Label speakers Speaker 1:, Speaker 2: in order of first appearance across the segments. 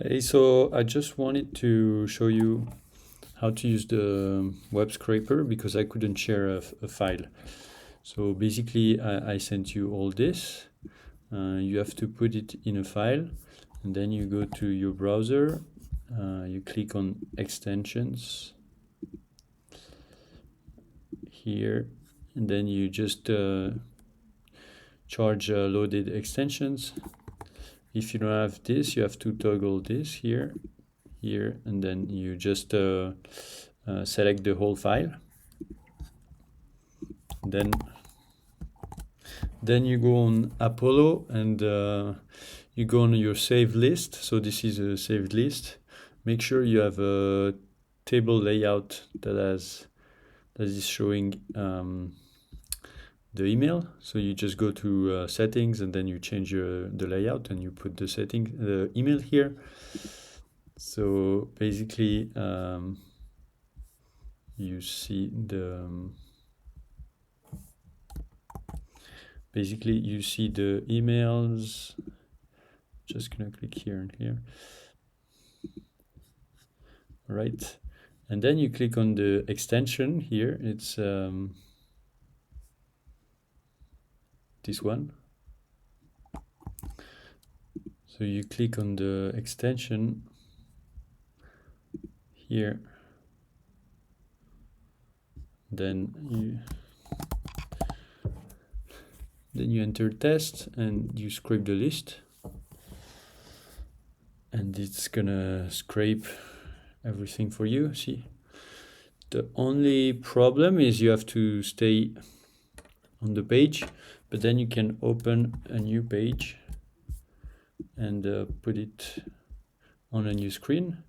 Speaker 1: Hey, so I just wanted to show you how to use the web scraper because I couldn't share a file. So basically, I sent you all this. You have to put it in a file, and then you go to your browser. You click on extensions here, and then you just charge loaded extensions. If you don't have this, you have to toggle this here, and then you just select the whole file. Then you go on Apollo and you go on your saved list. So this is a saved list. Make sure you have a table layout that is showing the email. So you just go to settings and then you change the layout and you put the email here. So basically you see the emails. Just gonna click here and here. All right, and then you click on the extension here. It's this one. So you click on the extension here, then you enter test and you scrape the list, and it's gonna scrape everything for you. See, the only problem is you have to stay on the page, but then you can open a new page and put it on a new screen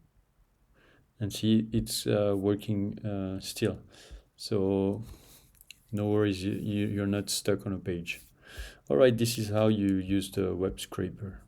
Speaker 1: and see it's working still. So no worries, you're not stuck on a page. All right, this is how you use the web scraper.